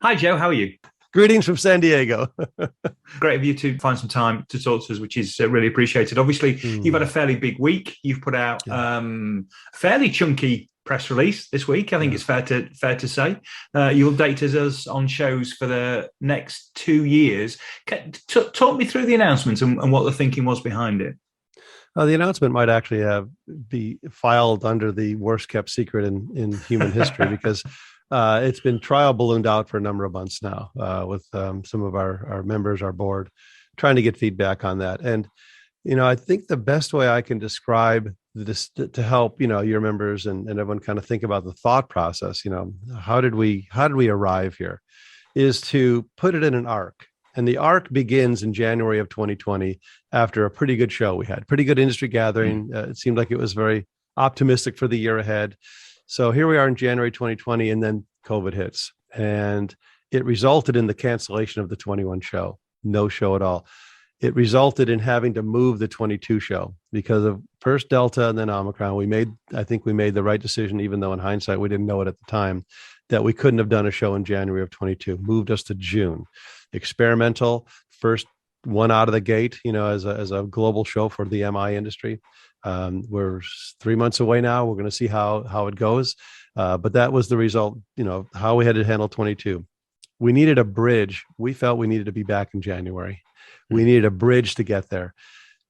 Hi, Joe. How are you? Greetings from San Diego. Great of you to find some time to talk to us, which is really appreciated. Obviously, you've had a fairly big week. You've put out a fairly chunky press release this week. I think it's fair to say. You updated us on shows for the next 2 years. Talk me through the announcement and what the thinking was behind it. The announcement might actually be filed under the worst kept secret in human history because it's been trial ballooned out for a number of months now with some of our members, our board, trying to get feedback on that. And, I think the best way I can describe this to help, your members and everyone kind of think about the thought process, how did we arrive here, is to put it in an arc. And the arc begins in January of 2020 after a pretty good show. We had pretty good industry gathering. It seemed like it was very optimistic for the year ahead. So here we are in January 2020, and then COVID hits. And it resulted in the cancellation of the 21 show, no show at all. It resulted in having to move the 22 show because of first Delta and then Omicron. I think we made the right decision, even though in hindsight, we didn't know it at the time, that we couldn't have done a show in January of 22, moved us to June. Experimental, first one out of the gate, as a global show for the MI industry. We're 3 months away now. We're going to see how it goes. But that was the result, how we had to handle 22. We needed a bridge. We felt we needed to be back in January. We needed a bridge to get there.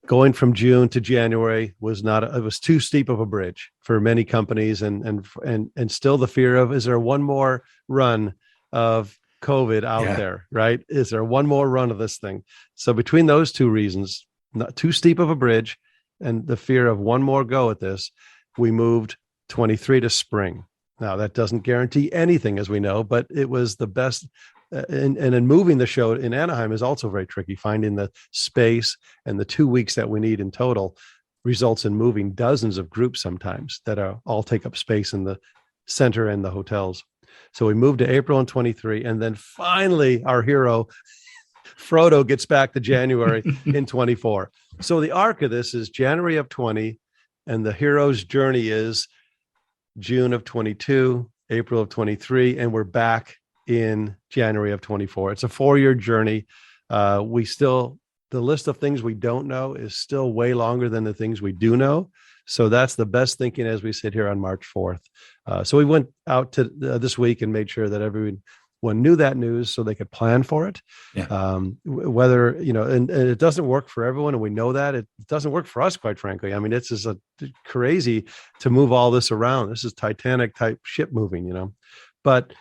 Going from June to January it was too steep of a bridge for many companies and still the fear of, is there one more run of COVID out there, right? Is there one more run of this thing? So between those two reasons, not too steep of a bridge and the fear of one more go at this, we moved 23 to spring. Now that doesn't guarantee anything, as we know, but it was the best. And in moving the show in Anaheim is also very tricky. Finding the space and the 2 weeks that we need in total results in moving dozens of groups sometimes that all take up space in the center and the hotels. So we moved to April in 23, and then finally our hero, Frodo, gets back to January in 24. So the arc of this is January of 20, and the hero's journey is June of 22, April of 23, and we're back in January of 24. It's a 4-year journey. The list of things we don't know is still way longer than the things we do know. So that's the best thinking as we sit here on March 4th. So we went out to this week and made sure that everyone knew that news so they could plan for it. Whether, and it doesn't work for everyone. And we know that it doesn't work for us, quite frankly. I mean, it's just crazy to move all this around. This is Titanic type ship moving, but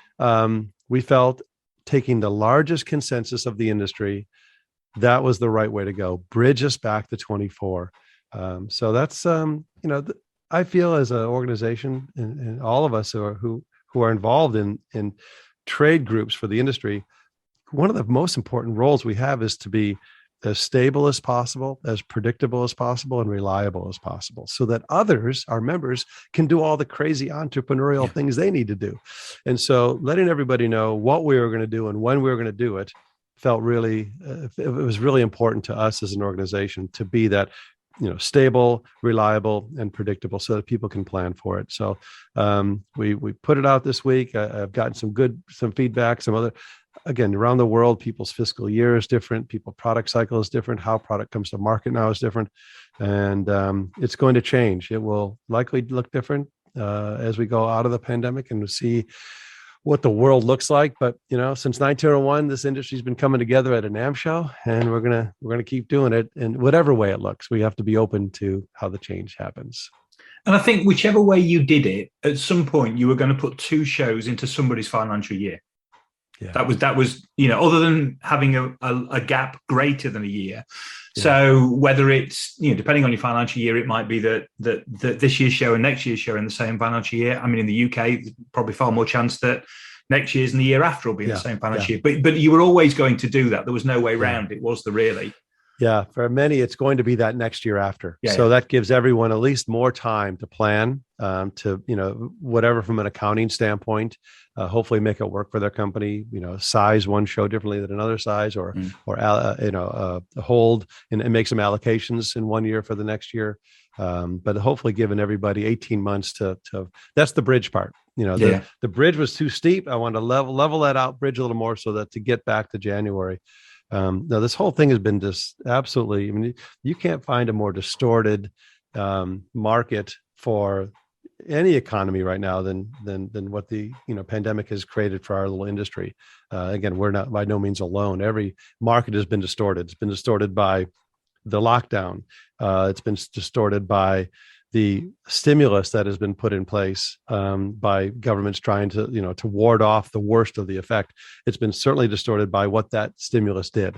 we felt taking the largest consensus of the industry, that was the right way to go. Bridge us back to 24. So that's, I feel as an organization and all of us who are involved in trade groups for the industry, one of the most important roles we have is to be as stable as possible, as predictable as possible, and reliable as possible, so that others, our members, can do all the crazy entrepreneurial things they need to do. And so letting everybody know what we were going to do and when we were going to do it felt really, it was really important to us as an organization to be that, stable, reliable, and predictable so that people can plan for it. So we put it out this week. I've gotten some feedback, again, around the world, people's fiscal year is different. Product cycle is different. How product comes to market now is different. And it's going to change. It will likely look different as we go out of the pandemic and see what the world looks like. But, since 1901, this industry's been coming together at a NAMM Show, and we're going to keep doing it in whatever way it looks. We have to be open to how the change happens. And I think whichever way you did it, at some point you were going to put 2 shows into somebody's financial year. Yeah. That was, other than having a gap greater than a year. Yeah. So whether it's, depending on your financial year, it might be that this year's show and next year's show in the same financial year. I mean, in the UK, probably far more chance that next year's and the year after will be in the same financial year. But you were always going to do that. There was no way around it, was there really? Yeah, for many, it's going to be that next year after. So that gives everyone at least more time to plan, to, whatever from an accounting standpoint, hopefully make it work for their company, size one show differently than another size or hold and make some allocations in one year for the next year. But hopefully giving everybody 18 months to that's the bridge part. The bridge was too steep. I wanted to level that out bridge a little more so that to get back to January. Now this whole thing has been just absolutely, I mean, you can't find a more distorted market for any economy right now than what the pandemic has created for our little industry. Again, we're not by no means alone. Every market has been distorted. It's been distorted by the lockdown. It's been distorted by the stimulus that has been put in place by governments trying to to ward off the worst of the effect. It's been certainly distorted by what that stimulus did,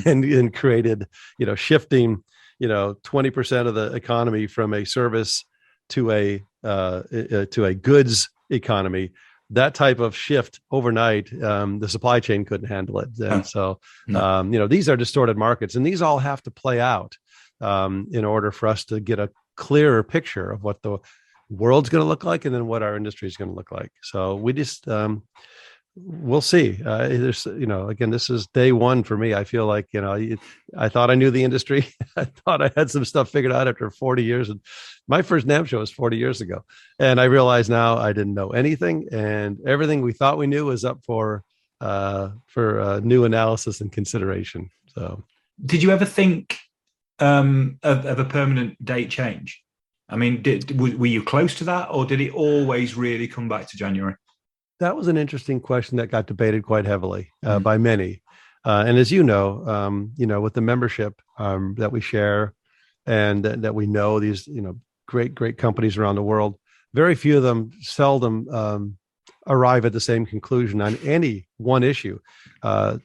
and created shifting 20% of the economy from a service to a goods economy. That type of shift overnight, the supply chain couldn't handle it. And so, these are distorted markets, and these all have to play out in order for us to get a clearer picture of what the world's going to look like and then what our industry is going to look like. So we just, we'll see. There's, again, this is day one for me. I feel like, I thought I knew the industry. I thought I had some stuff figured out after 40 years. And my first NAMM show was 40 years ago. And I realize now I didn't know anything, and everything we thought we knew was up for new analysis and consideration. So did you ever think of a permanent date change? I mean, were you close to that, or did it always really come back to January? That was an interesting question that got debated quite heavily by many. And as you know, with the membership that we share and that we know these, great companies around the world, very few of them seldom arrive at the same conclusion on any one issue,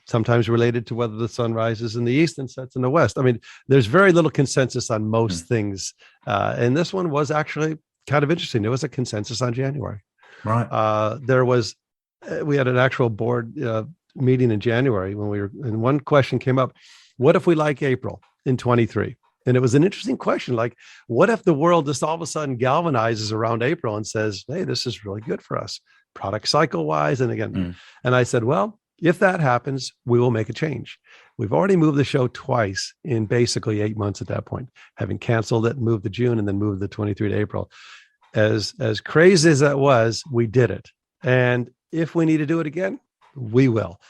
sometimes related to whether the sun rises in the east and sets in the west. I mean, there's very little consensus on most things. And this one was actually kind of interesting. There was a consensus on January. Right. We had an actual board meeting in January and one question came up: what if we like April in 23? And it was an interesting question. Like, what if the world just all of a sudden galvanizes around April and says, hey, this is really good for us, product cycle wise? And again, and I said, well, if that happens, we will make a change. We've already moved the show twice in basically 8 months at that point, having canceled it, moved to June, and then moved the 23 to April. As crazy as that was, we did it. And if we need to do it again, we will.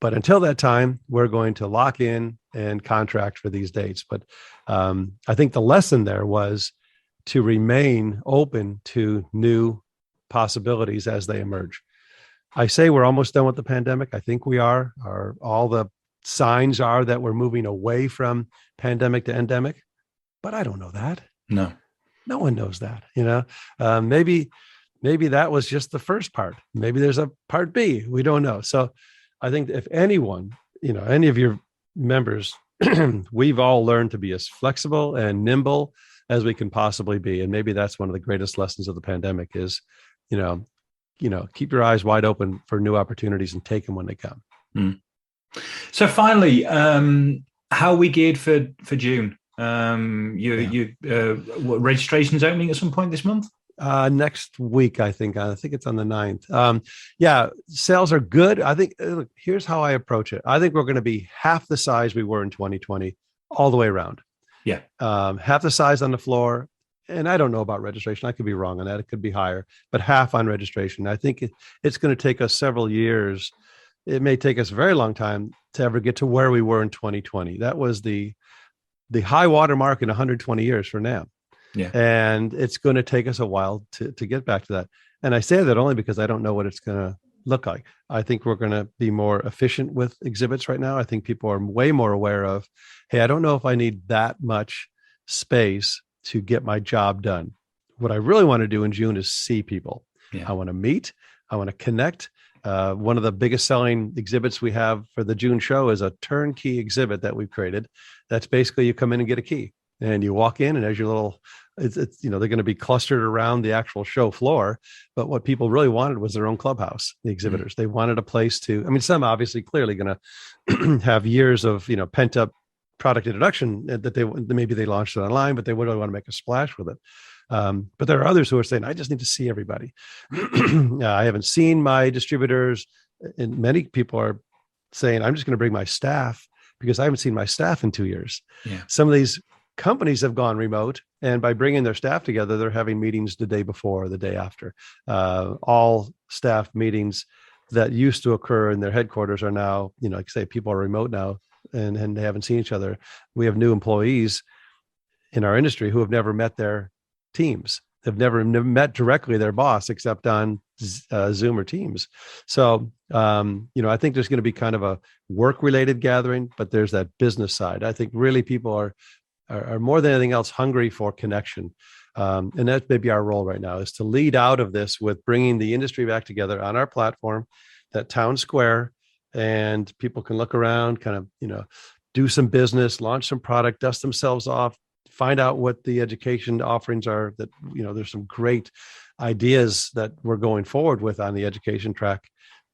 But until that time, we're going to lock in and contract for these dates. But I think the lesson there was to remain open to new possibilities as they emerge. I say we're almost done with the pandemic. I think we are. All the signs are that we're moving away from pandemic to endemic, but I don't know that. No one knows that, maybe that was just the first part. Maybe there's a part B. We don't know. So I think if anyone, any of your members, we've all learned to be as flexible and nimble as we can possibly be. And maybe that's one of the greatest lessons of the pandemic is, keep your eyes wide open for new opportunities and take them when they come. So finally, how are we geared for June? Registration's opening at some point this month? Next week, I think it's on the 9th. Sales are good. I think, look, here's how I approach it. I think we're going to be half the size we were in 2020 all the way around. Half the size on the floor. And I don't know about registration. I could be wrong on that. It could be higher, but half on registration. I think it's going to take us several years. It may take us a very long time to ever get to where we were in 2020. That was the high water mark in 120 years for NAMM. And it's going to take us a while to get back to that. And I say that only because I don't know what it's going to look like. I think we're going to be more efficient with exhibits right now. I think people are way more aware of, hey, I don't know if I need that much space to get my job done. What I really want to do in June is see people. I want to meet. I want to connect. One of the biggest selling exhibits we have for the June show is a turnkey exhibit that we've created. That's basically you come in and get a key and you walk in, and as your little, it's they're going to be clustered around the actual show floor. But what people really wanted was their own clubhouse, the exhibitors. They wanted a place to, some obviously clearly going to have years of, pent up product introduction that maybe they launched it online, but they would really want to make a splash with it. But there are others who are saying, I just need to see everybody. I haven't seen my distributors. And many people are saying, I'm just going to bring my staff because I haven't seen my staff in 2 years. Some of these companies have gone remote, and by bringing their staff together, they're having meetings the day before or the day after. All staff meetings that used to occur in their headquarters are now, like say, people are remote now and they haven't seen each other. We have new employees in our industry who have never met their teams. They've never met directly their boss except on Zoom or Teams. So, I think there's going to be kind of a work-related gathering, but there's that business side. I think really people are more than anything else hungry for connection. And that may be our role right now, is to lead out of this with bringing the industry back together on our platform, that town square, and people can look around, kind of, do some business, launch some product, dust themselves off, find out what the education offerings are. That, there's some great ideas that we're going forward with on the education track.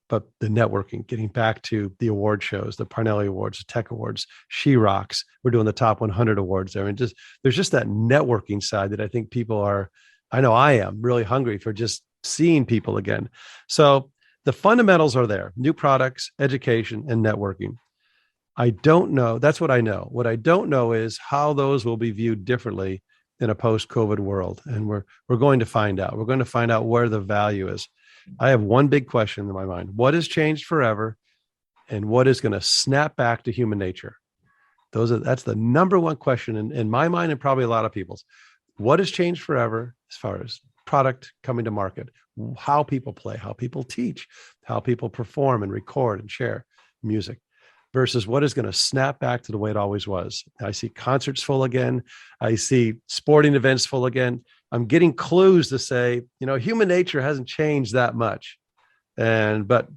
But the networking, getting back to the award shows, the Parnelli Awards, the Tech Awards, She Rocks. We're doing the top 100 awards there. And there's just that networking side that I think people I know I am really hungry for, just seeing people again. So the fundamentals are there: new products, education, and networking. I don't know. That's what I know. What I don't know is how those will be viewed differently in a post-COVID world. And we're going to find out. We're going to find out where the value is. I have one big question in my mind: what has changed forever, and what is going to snap back to human nature? That's the number one question in my mind, and probably a lot of people's. What has changed forever as far as product coming to market, how people play, how people teach, how people perform and record and share music, versus what is going to snap back to the way it always was. I see concerts full again. I see sporting events full again. I'm getting clues to say, human nature hasn't changed that much. But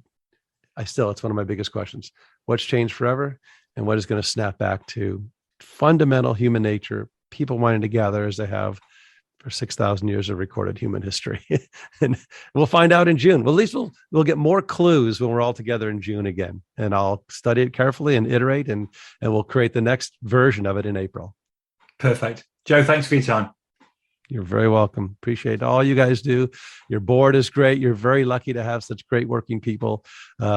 it's one of my biggest questions. What's changed forever, and what is going to snap back to fundamental human nature, people wanting to gather as they have for 6,000 years of recorded human history. And we'll find out in June. Well, at least we'll get more clues when we're all together in June again. And I'll study it carefully and iterate, and we'll create the next version of it in April. Perfect. Joe, thanks for your time. You're very welcome. Appreciate all you guys do. Your board is great. You're very lucky to have such great working people.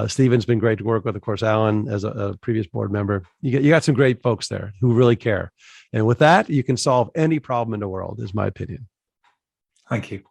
Stephen's been great to work with. Of course, Alan, as a previous board member. You got some great folks there who really care. And with that, you can solve any problem in the world, is my opinion. Thank you.